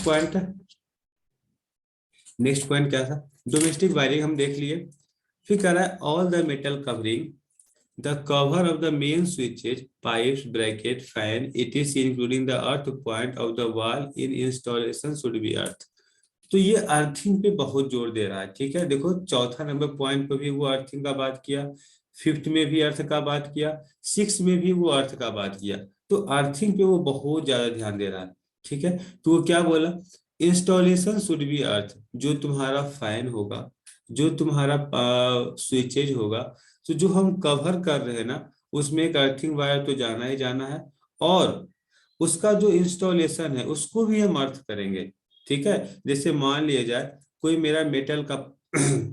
Point, next point क्या था, domestic wiring हम देख लिए। फिर कह रहा है all the metal covering the cover of the main switches pipes bracket fan it is including the earth point of the wall in installation should be earth. तो ये अर्थिंग पे बहुत जोर दे रहा है, ठीक है। देखो चौथा नंबर पॉइंट पे भी वो अर्थिंग का बात किया, फिफ्थ में भी अर्थ का बात किया, सिक्स में भी वो अर्थ का बात किया। तो अर्थिंग पे वो बहुत ज्यादा ध्यान दे रहा है, ठीक है। तो वो क्या बोला, इंस्टॉलेशन शुड बी अर्थ, जो तुम्हारा फैन होगा, जो तुम्हारा स्विचेज होगा, तो जो हम कवर कर रहे हैं ना, उसमें एक अर्थिंग वायर तो जाना ही जाना है, और उसका जो इंस्टॉलेशन है उसको भी हम अर्थ करेंगे, ठीक है। जैसे मान लिया जाए कोई मेरा मेटल का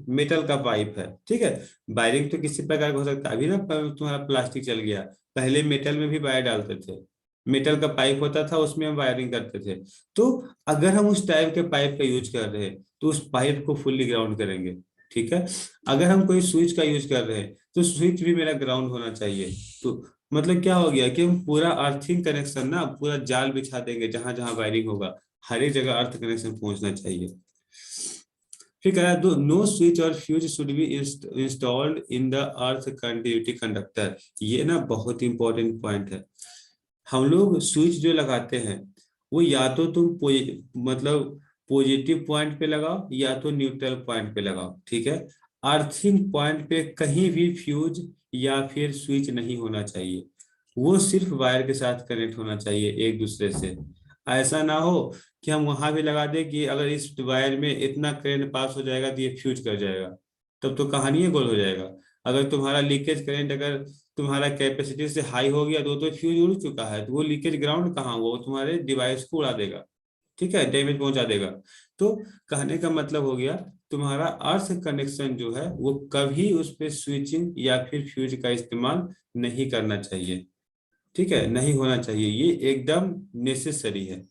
मेटल का पाइप है, ठीक है। वायरिंग तो किसी प्रकार का हो सकता है, अभी ना तुम्हारा प्लास्टिक चल गया, पहले मेटल में भी वायर डालते थे, मेटल का पाइप होता था उसमें हम वायरिंग करते थे। तो अगर हम उस टाइप के पाइप का यूज कर रहे हैं तो उस पाइप को फुल्ली ग्राउंड करेंगे, ठीक है। अगर हम कोई स्विच का यूज कर रहे हैं तो स्विच भी मेरा ग्राउंड होना चाहिए। तो मतलब क्या हो गया कि हम पूरा अर्थिंग कनेक्शन ना पूरा जाल बिछा देंगे, जहां जहां वायरिंग होगा हर एक जगह अर्थ कनेक्शन पहुंचना चाहिए। फिर कह रहा है नो स्विच और fuse should be installed in the earth continuity conductor. ये ना बहुत इंपॉर्टेंट पॉइंट है। हम लोग स्विच जो लगाते हैं वो या तो तुम मतलब पॉजिटिव पॉइंट पे लगाओ या तो न्यूट्रल पॉइंट पे लगाओ, ठीक है। अर्थिंग पॉइंट पे कहीं भी फ्यूज या फिर स्विच नहीं होना चाहिए, वो सिर्फ वायर के साथ कनेक्ट होना चाहिए एक दूसरे से। ऐसा ना हो कि हम वहां भी लगा दें कि अगर इस वायर में इतना करंट पास हो जाएगा तो ये फ्यूज कर जाएगा, तब तो कहानी ही गोल हो जाएगा। अगर तुम्हारा लीकेज करंट अगर तुम्हारा कैपेसिटी से हाई हो गया तो फ्यूज उड़ चुका है, तो वो लीकेज ग्राउंड कहाँ हुआ, वो तुम्हारे डिवाइस को उड़ा देगा, ठीक है, डैमेज पहुंचा देगा। तो कहने का मतलब हो गया तुम्हारा अर्थ कनेक्शन जो है वो कभी उस पे स्विचिंग या फिर फ्यूज का इस्तेमाल नहीं करना चाहिए, ठीक है, नहीं होना चाहिए, ये एकदम नेसेसरी है।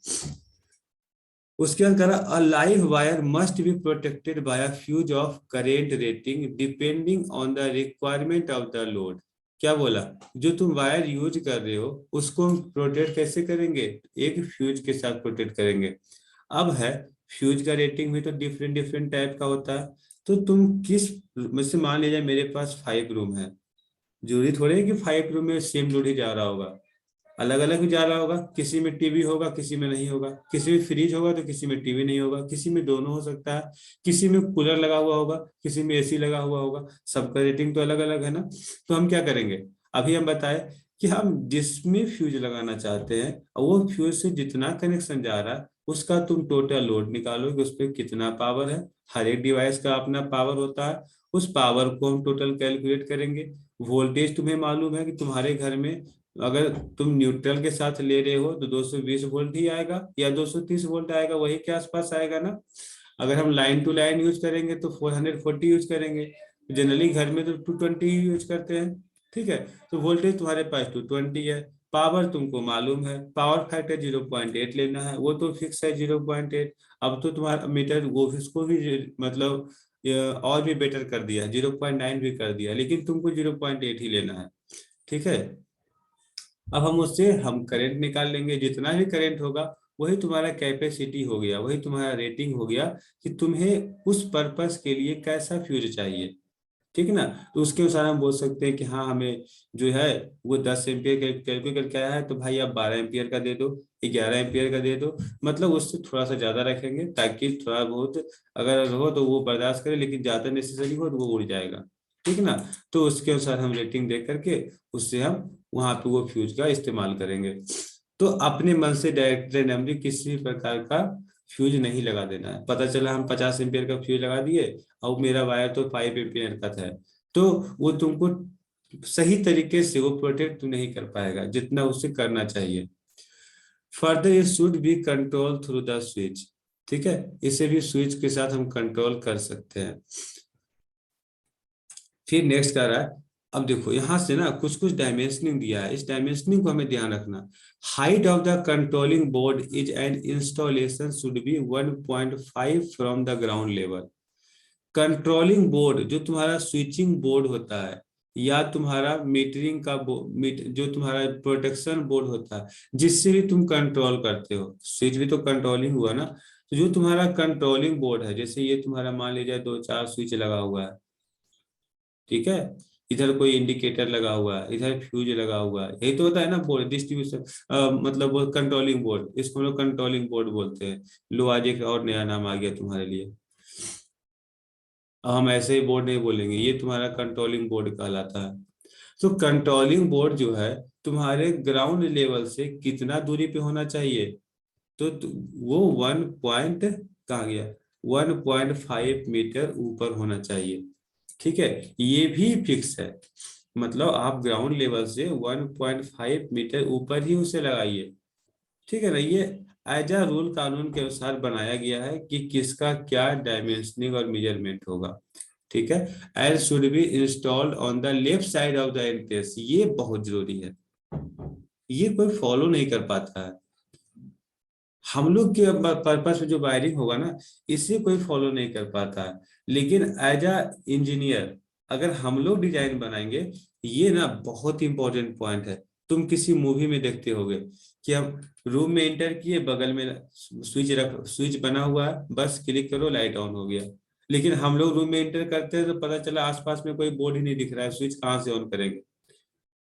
उसके अंदर a live wire must be protected by a fuse of current rating depending on the requirement of the load. क्या बोला, जो तुम वायर यूज कर रहे हो उसको हम प्रोटेक्ट कैसे करेंगे, एक फ्यूज के साथ प्रोटेक्ट करेंगे। अब है फ्यूज का रेटिंग भी तो डिफरेंट डिफरेंट टाइप का होता है। तो तुम किस, मुझसे मान लीजिए मेरे पास 5 रूम है, जरूरी थोड़ी है कि 5 रूम में सेम लोड ही जा रहा होगा, अलग अलग भी जा रहा होगा, किसी में टीवी होगा किसी में नहीं होगा, किसी में फ्रिज होगा तो किसी में टीवी नहीं होगा, किसी में दोनों हो सकता है, किसी में कूलर लगा हुआ होगा किसी में एसी लगा हुआ होगा, सबका रेटिंग तो अलग अलग है ना। तो हम क्या करेंगे, अभी हम बताए कि हम जिसमें फ्यूज लगाना चाहते हैं और वो फ्यूज से जितना कनेक्शन जा रहा है उसका तुम टोटल लोड निकालोगे, उस पर कितना पावर है, हर एक डिवाइस का अपना पावर होता है, उस पावर को हम टोटल कैलकुलेट करेंगे। वोल्टेज तुम्हें मालूम है कि तुम्हारे घर में अगर तुम न्यूट्रल के साथ ले रहे हो तो 220 वोल्ट ही आएगा या 230 वोल्ट आएगा, वही के आसपास आएगा ना। अगर हम लाइन टू लाइन यूज करेंगे तो 440 यूज करेंगे, जनरली घर में तो 220 यूज करते हैं, ठीक है। तो वोल्टेज तुम्हारे पास 220 है, पावर तुमको मालूम है, पावर फैक्टर 0.8 लेना है, वो तो फिक्स है 0.8। अब तो तुम्हारा मीटर वो इसको भी मतलब और भी बेटर कर दिया, 0.9 भी कर दिया, लेकिन तुमको 0.8 ही लेना है, ठीक है। अब हम उससे हम करंट निकाल लेंगे, जितना भी करंट होगा वही तुम्हारा कैपेसिटी हो गया, वही तुम्हारा रेटिंग हो गया कि तुम्हें उस पर्पस के लिए कैसा फ्यूज चाहिए, ठीक है ना। तो उसके अनुसार हम बोल सकते हैं कि हाँ हमें जो है वो 10 एम्पियर कैलकुलेट करके आया है तो भाई आप 12 एम्पियर का दे दो, 11 एम्पियर का दे दो, मतलब उससे थोड़ा सा ज्यादा रखेंगे ताकि थोड़ा बहुत अगर हो तो वो बर्दाश्त करे, लेकिन ज्यादा नेसेसरी हो तो वो उड़ जाएगा, ठीक है ना। तो उसके अनुसार हम रेटिंग दे करके उससे हम वहां पे वो फ्यूज का इस्तेमाल करेंगे। तो अपने मन से डायरेक्ट रैंडमली किसी भी प्रकार का फ्यूज नहीं लगा देना है। पता चला हम 50 एम्पियर का फ्यूज लगा दिए और मेरा वायर तो 5 एम्पियर का था, तो वो तुमको सही तरीके से वो प्रोटेक्ट नहीं कर पाएगा जितना उसे करना चाहिए। Further it should be control through the switch, ठीक है, इसे भी स्विच के साथ हम कंट्रोल कर सकते हैं। फिर नेक्स्ट कर रहा है, अब देखो यहां से ना कुछ कुछ डायमेंशनिंग दिया है, इस डायमेंशनिंग को हमें ध्यान रखना। Height of the controlling board is an installation should B 1.5 from the ground level. Controlling board जो तुम्हारा स्विचिंग बोर्ड होता है या तुम्हारा मीटरिंग का जो तुम्हारा प्रोटेक्शन बोर्ड होता है जिससे भी तुम कंट्रोल करते हो, स्विच भी तो कंट्रोलिंग हुआ ना। तो जो तुम्हारा कंट्रोलिंग बोर्ड है, जैसे ये तुम्हारा मान लीजिए 2-4 स्विच लगा हुआ है, ठीक है, इधर कोई इंडिकेटर लगा हुआ है, इधर फ्यूज लगा हुआ है, यही तो होता है ना बोर्ड डिस्ट्रीब्यूशन, मतलब वो कंट्रोलिंग बोर्ड, इसको हम लोग कंट्रोलिंग बोर्ड बोलते हैं। लो आज एक और नया नाम आ गया तुम्हारे लिए। अब हम ऐसे ही बोर्ड नहीं बोलेंगे, ये तुम्हारा कंट्रोलिंग बोर्ड कहलाता है। तो कंट्रोलिंग बोर्ड जो है तुम्हारे ग्राउंड लेवल से कितना दूरी पे होना चाहिए, वो 1 पॉइंट कहाँ गया, 1.5 मीटर ऊपर होना चाहिए। ठीक है, ये भी फिक्स है, मतलब आप ग्राउंड लेवल से 1.5 मीटर ऊपर ही उसे लगाइए। ठीक है ना, ये एज अ रूल कानून के अनुसार बनाया गया है कि किसका क्या डायमेंशनिंग और मेजरमेंट होगा। ठीक है, L should be installed on the left side of the entrance, ये बहुत जरूरी है, ये कोई फॉलो नहीं कर पाता है। हम लोग के पर्पस में जो वायरिंग होगा ना, इसे कोई फॉलो नहीं कर पाता है, लेकिन एज अ इंजीनियर अगर हम लोग डिजाइन बनाएंगे, ये ना बहुत इंपॉर्टेंट पॉइंट है। तुम किसी मूवी में देखते होगे कि हम रूम में एंटर किए, बगल में स्विच बना हुआ है, बस क्लिक करो लाइट ऑन हो गया। लेकिन हम लोग रूम में एंटर करते हैं तो पता चला आसपास में कोई बोर्ड ही नहीं दिख रहा है, स्विच कहाँ से ऑन करेंगे।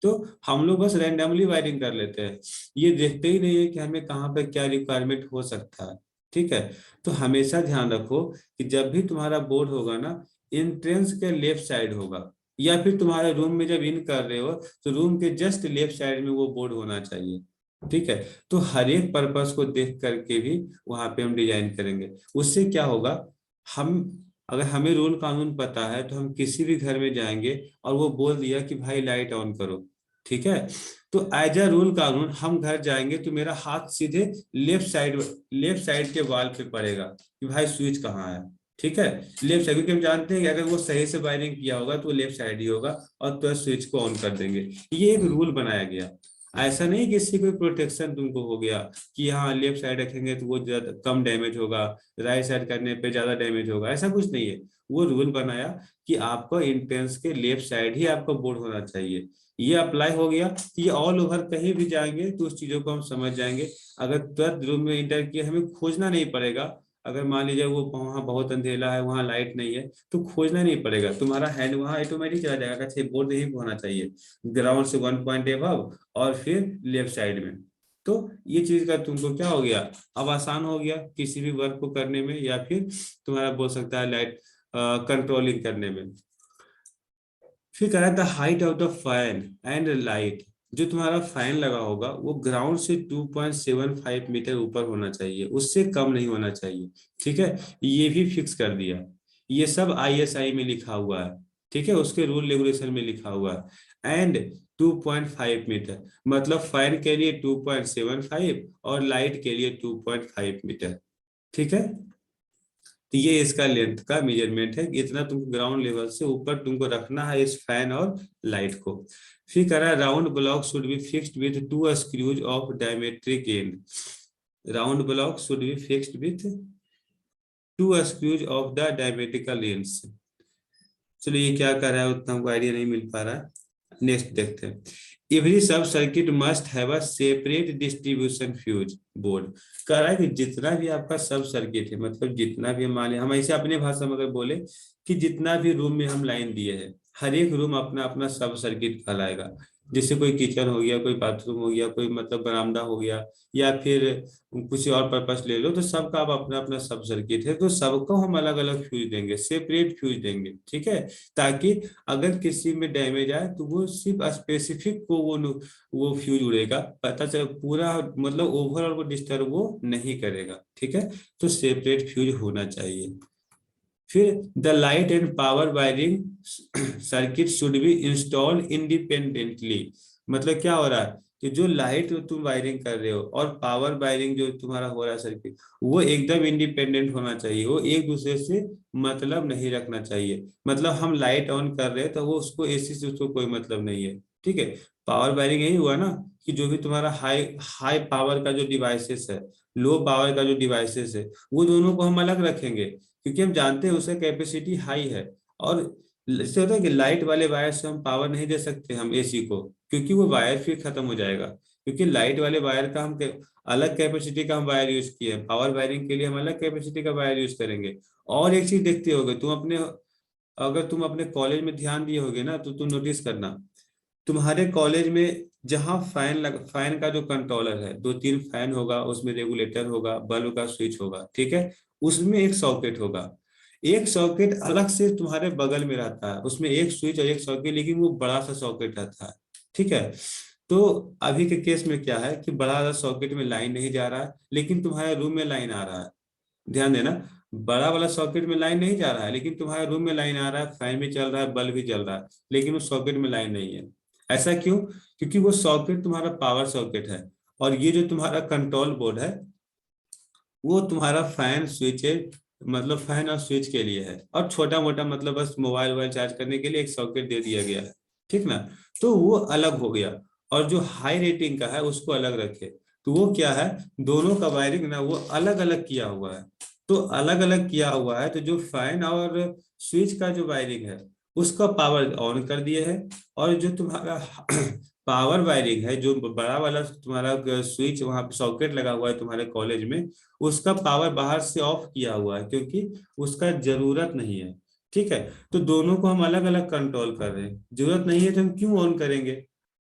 तो हम लोग बस रैंडमली वायरिंग कर लेते हैं, ये देखते ही नहीं है कि हमें कहाँ पे क्या रिक्वायरमेंट हो सकता है। ठीक है, तो हमेशा ध्यान रखो कि जब भी तुम्हारा बोर्ड होगा ना, एंट्रेंस के लेफ्ट साइड होगा, या फिर तुम्हारे रूम में जब इन कर रहे हो तो रूम के जस्ट लेफ्ट साइड में वो बोर्ड होना चाहिए। ठीक है, तो हर एक पर्पस को देख करके भी वहां पे हम डिजाइन करेंगे। उससे क्या होगा, हम अगर हमें रूल कानून पता है तो हम किसी भी घर में जाएंगे और वो बोल दिया कि भाई लाइट ऑन करो, ठीक है, तो एज अ रूल कानून हम घर जाएंगे तो मेरा हाथ सीधे लेफ्ट साइड के वॉल पे पड़ेगा कि भाई स्विच कहाँ है। ठीक है, लेफ्ट साइड, क्योंकि हम जानते हैं कि अगर वो सही से वायरिंग किया होगा तो लेफ्ट साइड ही होगा, और तो स्विच को ऑन कर देंगे। ये एक रूल बनाया गया, ऐसा नहीं कि इससे कोई प्रोटेक्शन तुमको हो गया कि हाँ लेफ्ट साइड रखेंगे तो वो ज्यादा कम डैमेज होगा, राइट साइड करने पे ज्यादा डैमेज होगा, ऐसा कुछ नहीं है। वो रूल बनाया कि आपको एंट्रेंस के लेफ्ट साइड ही आपका बोर्ड होना चाहिए। ये अप्लाई हो गया तो ये ऑल ओवर कहीं भी जाएंगे तो उस चीजों को हम समझ जाएंगे। अगर तुरंत रूम में इंटर किए हमें खोजना नहीं पड़ेगा। अगर मान लीजिए वो वहाँ बहुत अंधेला है, वहाँ लाइट नहीं है, तो खोजना नहीं पड़ेगा, तुम्हारा हैंड वहाँ ऑटोमेटिक चला जाएगा कि बोर्ड यही पे होना चाहिए, ग्राउंड से 1 पॉइंट एबव और फिर लेफ्ट साइड में। तो ये चीज का तुमको क्या हो गया, अब आसान हो गया किसी भी वर्क को करने में, या फिर तुम्हारा बोल सकता है लाइट कंट्रोलिंग करने में। फिर कह रहा था height of the fan and light, जो तुम्हारा फैन लगा होगा वो ग्राउंड से 2.75 मीटर ऊपर होना चाहिए, उससे कम नहीं होना चाहिए। ठीक है, ये भी फिक्स कर दिया, ये सब आईएसआई में लिखा हुआ है। ठीक है, उसके रूल रेगुलेशन में लिखा हुआ है। एंड 2.5 मीटर, मतलब फैन के लिए 2.75 और लाइट के लिए 2.5 मीटर। ठीक है, तो ये इसका लेंथ का मेजरमेंट है, इतना तुमको ग्राउंड लेवल से ऊपर तुमको रखना है इस फैन और लाइट को। फिर कह रहा है round block should be fixed with 2 screws of diametric end, round block should be fixed with 2 screws of the diametrical ends. चलो ये क्या कर रहा है उतना हमको आइडिया नहीं मिल पा रहा है, नेक्स्ट देखते हैं। एवरी सब circuit must have a separate distribution fuse board. कह रहा है कि जितना भी आपका सब सर्किट है, मतलब जितना भी मान लिया हम ऐसे अपने भाषा में अगर बोले कि जितना भी रूम में हम लाइन दिए हैं, हर एक रूम अपना अपना सब सर्किट कहलाएगा। जैसे कोई किचन हो गया, कोई बाथरूम हो गया, कोई मतलब बरामदा हो गया, या फिर कुछ और पर्पस ले लो, तो सबका अब अपना अपना सब सर्किट है, तो सबको हम अलग अलग फ्यूज देंगे, सेपरेट फ्यूज देंगे। ठीक है, ताकि अगर किसी में डैमेज आए तो वो सिर्फ स्पेसिफिक को वो फ्यूज उड़ेगा, पता चले पूरा मतलब ओवरऑल को डिस्टर्ब वो नहीं करेगा। ठीक है, तो सेपरेट फ्यूज होना चाहिए। फिर the light and power wiring circuit should be installed independently, मतलब क्या हो रहा है कि जो लाइट तुम वायरिंग कर रहे हो और पावर वायरिंग जो तुम्हारा हो रहा है सर्किट, वो एकदम इंडिपेंडेंट होना चाहिए, वो एक दूसरे से मतलब नहीं रखना चाहिए। मतलब हम लाइट ऑन कर रहे हैं तो वो उसको एसी से उसको कोई मतलब नहीं है। ठीक है, पावर वायरिंग यही हुआ ना कि जो भी तुम्हारा हाई हाई पावर का जो डिवाइसेस है, लो पावर का जो डिवाइसेस है, वो दोनों को हम अलग रखेंगे, क्योंकि हम जानते हैं उसका कैपेसिटी हाई है। और इससे होता है कि लाइट वाले वायर से हम पावर नहीं दे सकते हम एसी को, क्योंकि वो वायर फिर खत्म हो जाएगा। क्योंकि लाइट वाले वायर का हम अलग कैपेसिटी का हम वायर यूज किए हैं, पावर वायरिंग के लिए हम अलग कैपेसिटी का वायर यूज करेंगे। और एक चीज देखते होगे तुम अपने, अगर तुम अपने कॉलेज में ध्यान दिए होगे ना, तो तुम नोटिस करना, तुम्हारे कॉलेज में जहाँ फैन का जो कंट्रोलर है, 2-3 फैन होगा, उसमें रेगुलेटर होगा, बल्ब का स्विच होगा, ठीक है, उसमें एक सॉकेट होगा। एक सॉकेट अलग से तुम्हारे बगल में रहता है, उसमें एक स्विच और एक सॉकेट, लेकिन वो बड़ा सा सॉकेट रहता है, ठीक है। तो अभी के केस में क्या है कि बड़ा सा सॉकेट में लाइन नहीं जा रहा है, लेकिन तुम्हारे रूम में लाइन आ रहा है। ध्यान देना, बड़ा वाला सॉकेट में लाइन नहीं जा रहा है, लेकिन तुम्हारे रूम में लाइन आ रहा है, फैन भी चल रहा है, बल्ब भी जल रहा है, लेकिन उस सॉकेट में लाइन नहीं है। ऐसा क्यों? क्योंकि वो सॉकेट तुम्हारा पावर सॉकेट है, और ये जो तुम्हारा कंट्रोल बोर्ड है, वो तुम्हारा फैन स्विच है, मतलब फैन और स्विच के लिए है, और छोटा मोटा मतलब बस मोबाइल वोबाइल चार्ज करने के लिए एक सॉकेट दे दिया गया है, ठीक ना। तो वो अलग हो गया, और जो हाई रेटिंग का है उसको अलग रखे। तो वो क्या है, दोनों का वायरिंग ना वो अलग अलग किया हुआ है। तो अलग अलग किया हुआ है, तो जो फैन और स्विच का जो वायरिंग है उसका पावर ऑन कर दिए है, और जो तुम्हारा पावर वायरिंग है, जो बड़ा वाला तुम्हारा स्विच वहां पे सॉकेट लगा हुआ है तुम्हारे कॉलेज में, उसका पावर बाहर से ऑफ किया हुआ है, क्योंकि उसका जरूरत नहीं है, ठीक है। तो दोनों को हम अलग अलग कंट्रोल कर रहे हैं, जरूरत नहीं है तो हम क्यों ऑन करेंगे,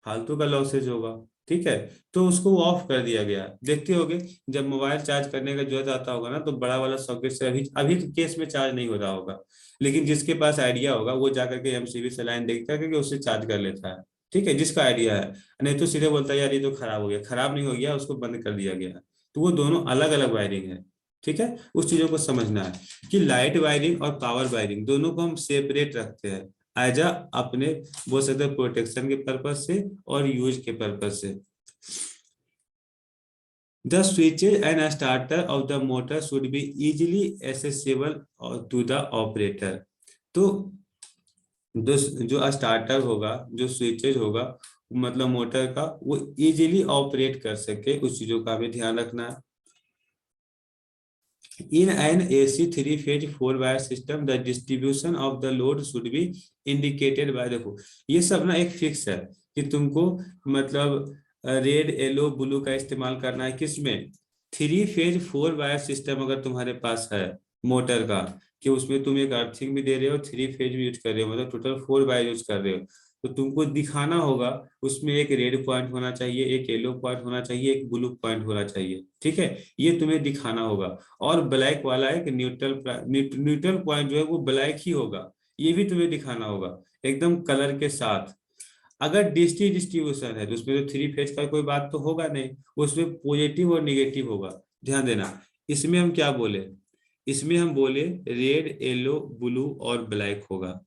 फालतू का लॉसेज होगा, ठीक है। तो उसको ऑफ कर दिया गया है। देखते होगे जब मोबाइल चार्ज करने का जरूरत आता होगा ना, तो बड़ा वाला सॉकेट से अभी अभी के केस में चार्ज नहीं हो रहा होगा, लेकिन जिसके पास आइडिया होगा वो जाकर के एमसीबी से लाइन देख करके उससे चार्ज कर लेता है, ठीक है, जिसका आइडिया है। नहीं तो सीधे बोलता है यार ये तो खराब हो गया, खराब नहीं हो गया, उसको बंद कर दिया गया। तो वो दोनों अलग अलग वायरिंग है, ठीक है। उस चीजों को समझना है कि लाइट वायरिंग और पावर वायरिंग दोनों को हम सेपरेट रखते हैं, एज अ अपने बोल सकते हैं प्रोटेक्शन के पर्पज से और यूज के पर्पज से। The switches and a starter of the motor should be easily accessible to the operator. तो जो स्टार्टर होगा, जो स्विचेज होगा, मतलब मोटर का, वो इजीली ऑपरेट कर सके, उस चीजों का हमें ध्यान रखना है। In an AC three-phase four-wire system, the distribution of the load should be indicated by the, ये सब ना एक फिक्स है कि तुमको मतलब रेड येलो ब्लू का इस्तेमाल करना है, किसमें, 3 फेज 4 वायर सिस्टम अगर तुम्हारे पास है मोटर का, कि उसमें तुम एक अर्थिंग भी दे रहे हो, 3 फेज भी यूज कर रहे हो, मतलब टोटल 4 वायर यूज कर रहे हो, तो तुमको दिखाना होगा उसमें एक रेड पॉइंट होना चाहिए, एक येलो पॉइंट होना चाहिए, एक ब्लू पॉइंट होना चाहिए, ठीक है। ये तुम्हें दिखाना होगा। और ब्लैक वाला एक न्यूट्रल न्यूट्रल पॉइंट जो है वो ब्लैक ही होगा, ये भी तुम्हें दिखाना होगा एकदम कलर के साथ। अगर डीसी डिस्ट्रीब्यूशन है तो उसमें तो 3 फेज का कोई बात तो होगा नहीं, उसमें पॉजिटिव और निगेटिव होगा। ध्यान देना, इसमें हम क्या बोले, इसमें हम बोले रेड येलो ब्लू और ब्लैक होगा।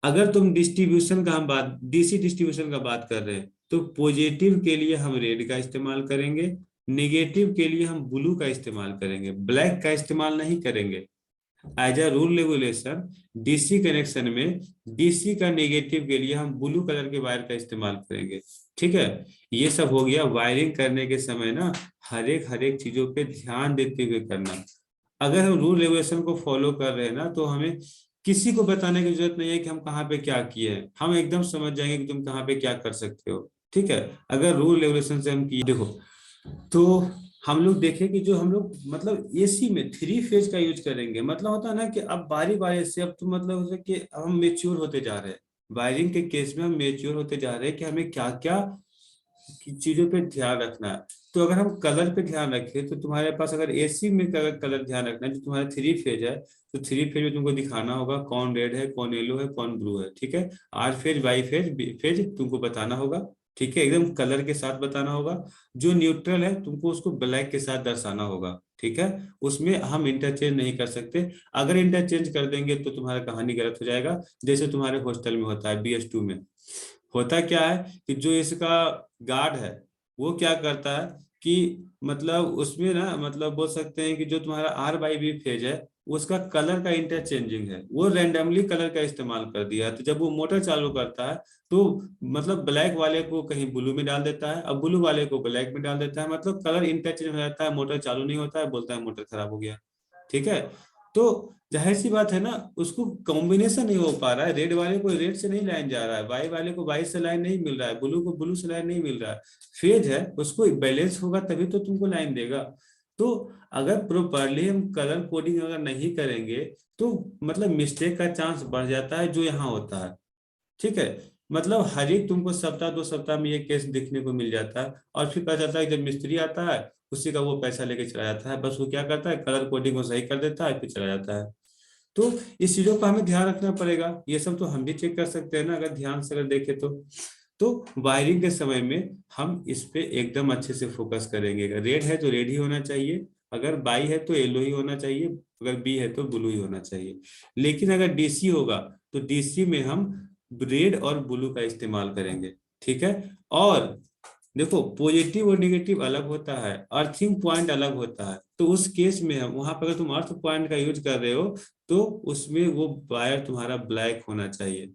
अगर तुम डिस्ट्रीब्यूशन का हम बात, डीसी डिस्ट्रीब्यूशन का बात कर रहे हैं, तो पॉजिटिव के लिए हम रेड का इस्तेमाल करेंगे, निगेटिव के लिए हम ब्लू का इस्तेमाल करेंगे, ब्लैक का इस्तेमाल नहीं करेंगे। As a rule regulation DC connection में डीसी का नेगेटिव के लिए हम ब्लू कलर के वायर का इस्तेमाल करेंगे, ठीक है। ये सब हो गया वायरिंग करने के समय ना, हर एक चीजों पे ध्यान देते हुए करना। अगर हम रूल रेगुलेशन को फॉलो कर रहे हैं ना, तो हमें किसी को बताने की जरूरत नहीं है कि हम कहाँ पे क्या किए हैं, हम एकदम समझ जाएंगे कि तुम कहाँ पे क्या कर सकते हो, ठीक है। अगर रूल रेगुलेशन से हम किए, देखो, तो हम लोग देखें कि जो हम लोग मतलब एसी में 3 फेज का यूज करेंगे, मतलब होता है ना कि अब बारी बारी से, अब तो मतलब होता है कि हम मेच्योर होते जा रहे हैं, वायरिंग के केस में हम मेच्योर होते जा रहे हैं कि हमें क्या क्या चीजों पे ध्यान रखना है। तो अगर हम कलर पे ध्यान रखें, तो तुम्हारे पास अगर एसी में अगर कलर ध्यान रखना है, जो तुम्हारा 3 फेज है, तो 3 फेज में तुमको दिखाना होगा कौन रेड है, कौन येलो है, कौन ब्लू है, ठीक है। R phase, Y phase, B phase तुमको बताना होगा, ठीक है, एकदम कलर के साथ बताना होगा। जो न्यूट्रल है तुमको उसको ब्लैक के साथ दर्शाना होगा, ठीक है। उसमें हम इंटरचेंज नहीं कर सकते, अगर इंटरचेंज कर देंगे तो तुम्हारा कहानी गलत हो जाएगा। जैसे तुम्हारे हॉस्टल में होता है, BS2 में होता क्या है कि जो इसका गार्ड है, वो क्या करता है कि मतलब उसमें ना, मतलब बोल सकते हैं कि जो तुम्हारा R/B फेज है, उसका कलर का इंटरचेंजिंग है, वो रैंडमली कलर का इस्तेमाल कर दिया है। तो जब वो मोटर चालू करता है, तो मतलब ब्लैक वाले को कहीं ब्लू में डाल देता है, अब ब्लू वाले को ब्लैक में डाल देता है, मतलब कलर इंटरचेंज हो जाता है, मोटर चालू नहीं होता है, बोलता है मोटर खराब हो गया, ठीक है। तो जाहिर सी बात है ना, उसको कॉम्बिनेशन नहीं हो पा रहा है, रेड वाले को रेड से नहीं लाइन जा रहा है, वाई वाले को वाई से लाइन नहीं मिल रहा है, ब्लू को ब्लू से लाइन नहीं मिल रहा है, फेज है, उसको बैलेंस होगा तभी तो तुमको लाइन देगा। तो अगर प्रॉपरली हम कलर कोडिंग अगर नहीं करेंगे तो मतलब मिस्टेक का चांस बढ़ जाता है, जो यहाँ होता है। ठीक है, मतलब हर एक तुमको सप्ताह 2 सप्ताह में ये केस देखने को मिल जाता है, और फिर पता चलता है कि जब मिस्त्री आता है उसी का वो पैसा लेके चला जाता है, बस वो क्या करता है कलर कोडिंग को सही कर देता है फिर चला जाता है। तो इस चीजों का हमें ध्यान रखना पड़ेगा, ये सब तो हम भी चेक कर सकते हैं ना अगर ध्यान से अगर देखें तो वायरिंग के समय में हम इस पे एकदम अच्छे से फोकस करेंगे। अगर रेड है तो रेड ही होना चाहिए, अगर बाई है तो येलो ही होना चाहिए, अगर बी है तो ब्लू ही होना चाहिए। लेकिन अगर डीसी होगा तो डीसी में हम रेड और ब्लू का इस्तेमाल करेंगे। ठीक है, और देखो पॉजिटिव और निगेटिव अलग होता है, अर्थिंग पॉइंट अलग होता है, तो उस केस में हम वहां पर अगर तुम अर्थ पॉइंट का यूज कर रहे हो तो उसमें वो वायर तुम्हारा ब्लैक होना चाहिए।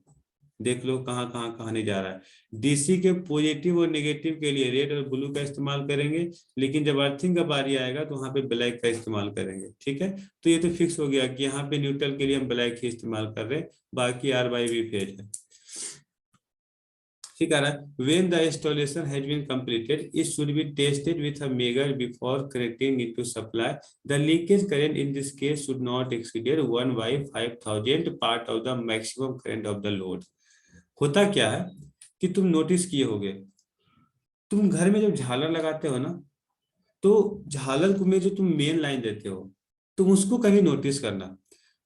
देख लो कहाँ कहाँ कहाँ नहीं जा रहा है। डीसी के पॉजिटिव और नेगेटिव के लिए रेड और ब्लू का इस्तेमाल करेंगे, लेकिन जब अर्थिंग का बारी आएगा तो वहां पे ब्लैक का इस्तेमाल करेंगे। ठीक है, तो ये तो फिक्स हो गया कि यहाँ पे न्यूट्रल के लिए हम ब्लैक ही इस्तेमाल कर रहे हैं, बाकी आर बाई भी फेज है। ठीक है ना, when the installation has been completed it should be tested with a meter before connecting it to supply. The leakage current in this case should not exceed 1 by 5000 part of the maximum current of the load. होता क्या है कि तुम notice किए होगे, तुम घर में जब झालर लगाते हो ना, तो झालर में जो तुम मेन लाइन देते हो तुम उसको कभी नोटिस करना,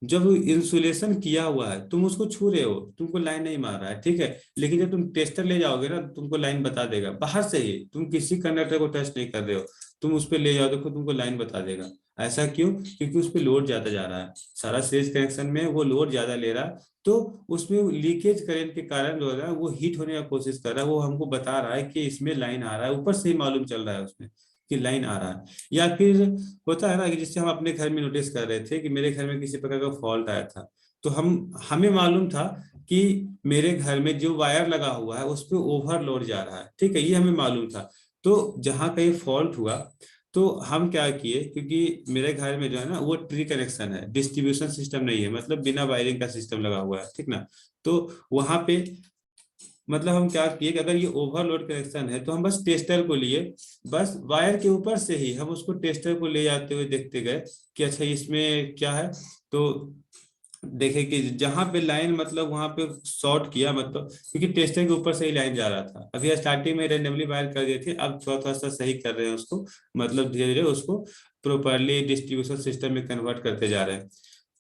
जब इंसुलेशन किया हुआ है तुम उसको छू रहे हो तुमको लाइन नहीं मार रहा है। ठीक है, लेकिन जब तुम टेस्टर ले जाओगे ना तुमको लाइन बता देगा बाहर से ही, तुम किसी कंडक्टर को टच नहीं कर रहे हो, तुम उस पर ले जाओ देखो तुमको लाइन बता देगा। ऐसा क्यों? क्योंकि उस पर लोड ज्यादा जा रहा है, सारा सीरीज कनेक्शन में वो लोड ज्यादा ले रहा है, तो उसमें लीकेज करंट के कारण जो है वो हीट होने का कोशिश कर रहा है, वो हमको बता रहा है कि इसमें लाइन आ रहा है, ऊपर से ही मालूम चल रहा है उसमें कि लाइन आ रहा है। या फिर होता है ना कि जिससे हम अपने घर में नोटिस कर रहे थे कि मेरे घर में किसी प्रकार का फॉल्ट आया था, तो हमें मालूम था कि मेरे घर में जो वायर लगा हुआ है उस पर ओवरलोड जा रहा है। ठीक है, ये हमें मालूम था। तो जहाँ कहीं फॉल्ट हुआ तो हम क्या किए, क्योंकि मेरे घर में जो है ना वो ट्री कनेक्शन है, डिस्ट्रीब्यूशन सिस्टम नहीं है, मतलब बिना वायरिंग का सिस्टम लगा हुआ है। ठीक ना, तो वहां पे मतलब हम क्या किए कि अगर ये ओवरलोड कनेक्शन है तो हम बस टेस्टर को लिए, बस वायर के ऊपर से ही हम उसको टेस्टर को ले जाते हुए देखते गए कि अच्छा इसमें क्या है। तो देखे कि जहां पे लाइन मतलब वहां पे शॉर्ट किया, मतलब क्योंकि टेस्टर के ऊपर से ही लाइन जा रहा था, अभी स्टार्टिंग में रेंडमली वायर कर दिए थे, अब थोड़ा थोड़ा सा सही कर रहे हैं उसको, मतलब धीरे धीरे उसको प्रॉपरली डिस्ट्रीब्यूशन सिस्टम में कन्वर्ट करते जा रहे हैं।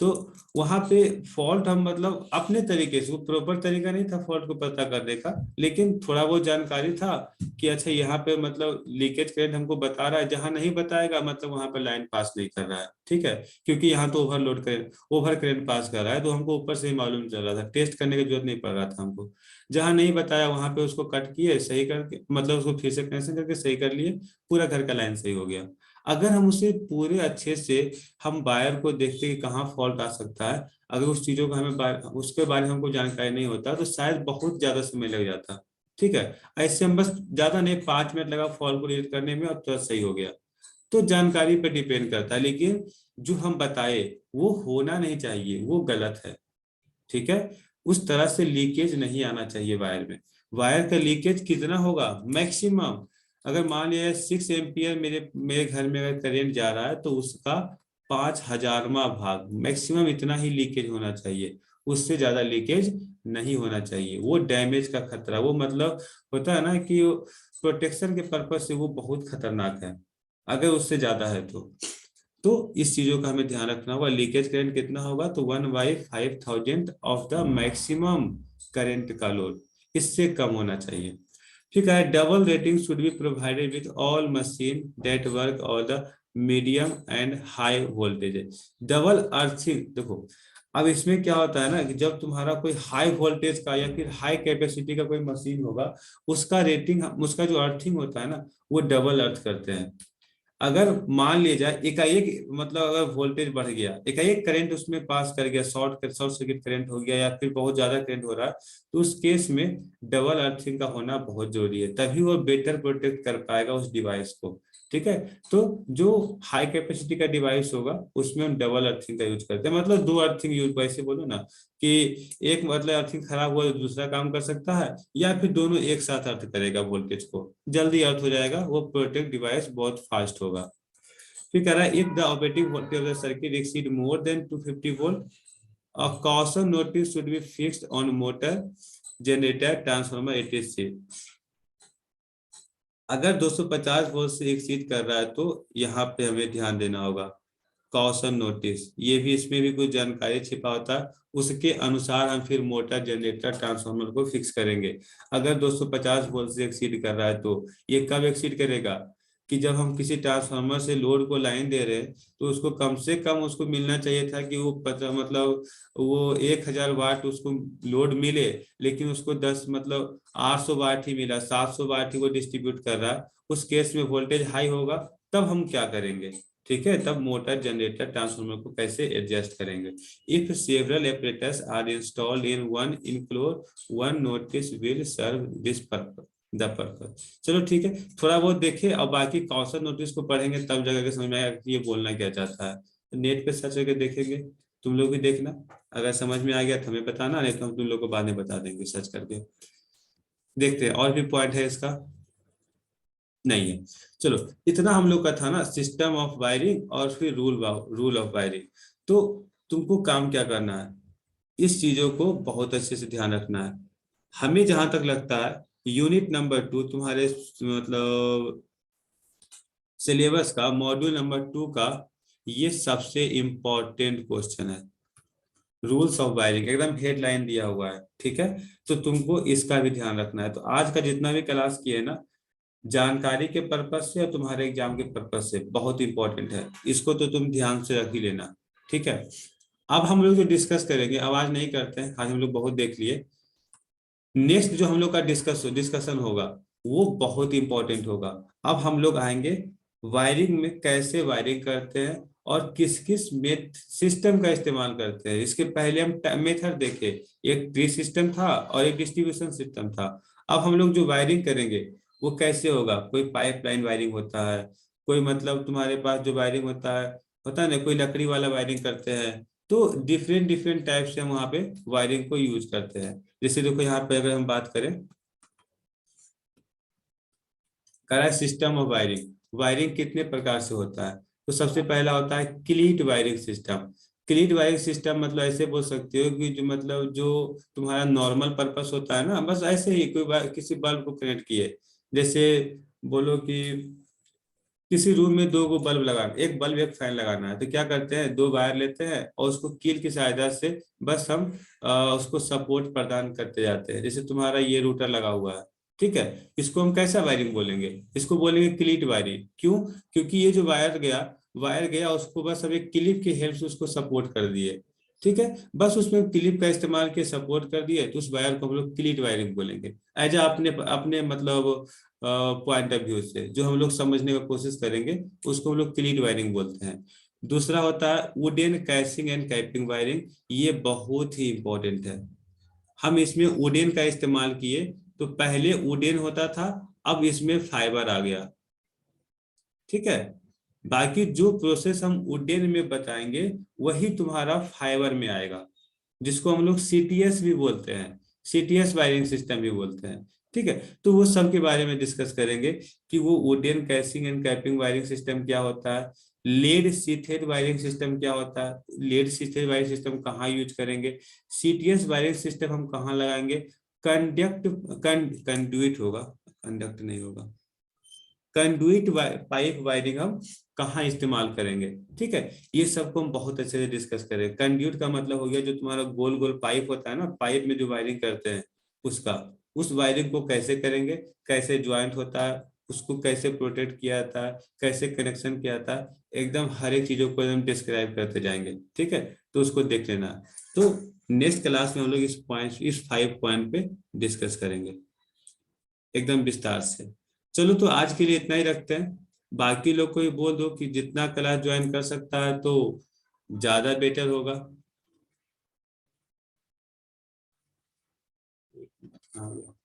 तो वहां पे फॉल्ट हम मतलब अपने तरीके से, वो प्रॉपर तरीका नहीं था फॉल्ट को पता करने का, लेकिन थोड़ा बहुत जानकारी था कि अच्छा यहाँ पे मतलब लीकेज करंट हमको बता रहा है, जहां नहीं बताएगा मतलब वहां पे लाइन पास नहीं कर रहा है। ठीक है, क्योंकि यहाँ तो overload current over current pass कर रहा है, तो हमको ऊपर से ही मालूम चल रहा था, टेस्ट करने की जरूरत नहीं पड़ रहा था हमको। जहां नहीं बताया वहां पे उसको कट किए सही करके, मतलब उसको फिर से कनेक्शन करके सही कर लिए, पूरा घर का लाइन सही हो गया। अगर हम उसे पूरे अच्छे से हम वायर को देखते कि कहाँ फॉल्ट आ सकता है, अगर उस चीजों का उसके बारे में हमको जानकारी नहीं होता तो शायद बहुत ज्यादा समय लग जाता। ठीक है, ऐसे हम बस ज्यादा नहीं 5 मिनट लगा फॉल्ट को डिलीट करने में और तुरंत सही हो गया। तो जानकारी पे डिपेंड करता है, लेकिन जो हम बताए वो होना नहीं चाहिए, वो गलत है। ठीक है, उस तरह से लीकेज नहीं आना चाहिए वायर में। वायर का लीकेज कितना होगा मैक्सिमम, अगर मान लिया 6 एम्पियर मेरे मेरे घर में अगर करंट जा रहा है तो उसका 5000वां भाग मैक्सिमम इतना ही लीकेज होना चाहिए, उससे ज्यादा लीकेज नहीं होना चाहिए। वो डैमेज का खतरा, वो मतलब होता है ना कि प्रोटेक्शन के पर्पज से वो बहुत खतरनाक है अगर उससे ज्यादा है तो इस चीजों का हमें ध्यान रखना होगा। लीकेज करंट कितना होगा, तो 1/5000 ऑफ द मैक्सिमम करंट का लोड, इससे कम होना चाहिए। ठीक है, double rating should be provided with all machine that work और the medium and high voltage. Double earthing देखो, अब इसमें क्या होता है ना कि जब तुम्हारा कोई हाई वोल्टेज का या फिर हाई कैपेसिटी का कोई मशीन होगा, उसका रेटिंग उसका जो अर्थिंग होता है ना वो डबल अर्थ करते हैं। अगर मान लिया जाए एकाएक मतलब अगर वोल्टेज बढ़ गया, एकाएक करंट उसमें पास कर गया, शॉर्ट सर्किट करंट हो गया या फिर बहुत ज्यादा करंट हो रहा है, तो उस केस में डबल अर्थिंग का होना बहुत जरूरी है, तभी वो बेटर प्रोटेक्ट कर पाएगा उस डिवाइस को। ठीक है। तो जो हाई कैपेसिटी का डिवाइस होगा उसमें हम डबल अर्थिंग का यूज करते हैं, मतलब दो अर्थिंग यूज, वैसे बोलो ना कि एक मतलब अर्थिंग खराब हुआ तो दूसरा काम कर सकता है, या फिर दोनों एक साथ अर्थ करेगा, वोल्टेज को जल्दी अर्थ हो जाएगा, वो प्रोटेक्ट डिवाइस बहुत फास्ट होगा। फिर कह रहा है if the operating voltage of the circuit exceed more than 250 volt, a caution notice should be fixed on motor, generator, transformer etc। अगर 250 वोल्ट से एक्सीड कर रहा है तो यहाँ पे हमें ध्यान देना होगा, कॉशन नोटिस, ये भी इसमें भी कुछ जानकारी छिपा होता है, उसके अनुसार हम फिर मोटर, जनरेटर, ट्रांसफार्मर को फिक्स करेंगे। अगर 250 वोल्ट से एक्सीड कर रहा है तो ये कब एक्सीड करेगा, कि जब हम किसी ट्रांसफार्मर से लोड को लाइन दे रहे हैं तो उसको कम से कम उसको मिलना चाहिए था कि वो मतलब वो 1000 वाट उसको लोड मिले, लेकिन उसको 10 मतलब 800 वाट ही मिला, 700 वाट ही वो डिस्ट्रीब्यूट कर रहा है, उस केस में वोल्टेज हाई होगा, तब हम क्या करेंगे, ठीक है, तब मोटर, जनरेटर, ट्रांसफार्मर को कैसे एडजस्ट करेंगे। If several operators are installed in one enclose, one notice will serve this purpose, the purpose. चलो ठीक है, थोड़ा बहुत देखे और बाकी कौशल नोटिस को पढ़ेंगे तब जगह के समझ में आएगा कि ये बोलना क्या चाहता है। तो नेट पे सर्च करके देखेंगे, तुम लोग भी देखना, अगर समझ में आ गया तो हमें बताना, नहीं तो हम तुम लोग को बाद में बता देंगे सर्च करके। देखते हैं और भी पॉइंट है इसका, नहीं है। चलो इतना हम लोग का था ना सिस्टम ऑफ वायरिंग और फिर रूल ऑफ वायरिंग। तो तुमको काम क्या करना है, इस चीजों को बहुत अच्छे से ध्यान रखना है। हमें जहां तक लगता है यूनिट नंबर 2 तुम्हारे मतलब सिलेबस का मॉड्यूल नंबर 2 का ये सबसे इम्पोर्टेंट क्वेश्चन है, रूल्स ऑफ वायरिंग, एकदम हेडलाइन दिया हुआ है, ठीक है। तो तुमको इसका भी ध्यान रखना है। तो आज का जितना भी क्लास किया है ना, जानकारी के पर्पज से और तुम्हारे एग्जाम के पर्पज से बहुत इंपॉर्टेंट है, इसको तो तुम ध्यान से रख ही लेना, ठीक है। अब हम लोग जो डिस्कस करेंगे, आवाज नहीं करते हैं, आज हम लोग बहुत देख लिए। नेक्स्ट जो हम लोग का डिस्कशन होगा वो बहुत इंपॉर्टेंट होगा। अब हम लोग आएंगे वायरिंग में, कैसे वायरिंग करते हैं और किस किस सिस्टम का इस्तेमाल करते हैं। इसके पहले हम मेथड देखे, एक ट्री सिस्टम था और एक डिस्ट्रीब्यूशन सिस्टम था। अब हम लोग जो वायरिंग करेंगे वो कैसे होगा, कोई पाइपलाइन वायरिंग होता है, कोई मतलब तुम्हारे पास जो वायरिंग होता है ना, कोई लकड़ी वाला वायरिंग करते हैं। तो डिफरेंट डिफरेंट टाइप से हम वहाँ पे वायरिंग को यूज करते हैं। जैसे देखो यहाँ पे अगर हम बात करें, करा सिस्टम ऑफ वायरिंग, वायरिंग कितने प्रकार से होता है। तो सबसे पहला होता है क्लीट वायरिंग सिस्टम। क्लीट वायरिंग सिस्टम मतलब ऐसे बोल सकते हो कि जो मतलब जो तुम्हारा नॉर्मल पर्पस होता है ना, बस ऐसे ही कोई किसी बल्ब को कनेक्ट किए, जैसे बोलो कि किसी रूम में दो गो बल्ब लगाना, एक बल्ब एक फैन लगाना है, तो क्या करते हैं, दो वायर लेते हैं और उसको कील की सहायता से बस हम उसको सपोर्ट प्रदान करते जाते हैं। जैसे तुम्हारा ये रूटर लगा हुआ है, ठीक है, इसको हम कैसा वायरिंग बोलेंगे, इसको बोलेंगे क्लीट वायरिंग। क्यों, क्योंकि ये जो वायर गया उसको बस हम एक क्लिप की हेल्प से उसको सपोर्ट कर दिए, ठीक है, बस उसमें क्लिप का इस्तेमाल के सपोर्ट कर दिए, तो उस वायर को हम लोग क्लीट वायरिंग बोलेंगे। एज अपने अपने मतलब पॉइंट ऑफ व्यू से जो हम लोग समझने की कोशिश करेंगे उसको हम लोग क्लीट वायरिंग बोलते हैं। दूसरा होता है wooden casing and capping wiring, ये बहुत ही इंपॉर्टेंट है। हम इसमें वुडन का इस्तेमाल किए, तो पहले वुडन होता था, अब इसमें फाइबर आ गया, ठीक है। बाकी जो प्रोसेस हम वुडन में बताएंगे वही तुम्हारा फाइबर में आएगा, जिसको हम लोग सीटीएस भी बोलते हैं, सीटीएस वायरिंग सिस्टम भी बोलते हैं, ठीक है। तो वो सब के बारे में डिस्कस करेंगे कि वो wooden casing and capping wiring system क्या होता है, लेड सीथेड वायरिंग सिस्टम क्या होता है, लेड सीथेड वायरिंग सिस्टम कहाँ यूज करेंगे, सीटीएस वायरिंग सिस्टम हम कहाँ लगाएंगे, कंडक्ट होगा, कंडक्ट नहीं होगा, कंडुइट पाइप वायरिंग हम कहाँ इस्तेमाल करेंगे, ठीक है। ये सबको हम बहुत अच्छे से डिस्कस करेंगे। कंडुइट का मतलब हो गया जो तुम्हारा गोल गोल पाइप होता है ना, पाइप में जो वायरिंग करते हैं उसका, उस वायरिंग को कैसे करेंगे, कैसे ज्वाइंट होता है, उसको कैसे प्रोटेक्ट किया जाता है, कैसे कनेक्शन किया जाता है, एकदम हर एक चीजों को एकदम डिस्क्राइब करते जाएंगे, ठीक है। तो उसको देख लेना। तो नेक्स्ट क्लास में हम लोग इस 5 पॉइंट पे डिस्कस करेंगे एकदम विस्तार से। चलो तो आज के लिए इतना ही रखते हैं, बाकी लोग को ये बोल दो कि जितना क्लास ज्वाइन कर सकता है तो ज्यादा बेटर होगा। हाँ।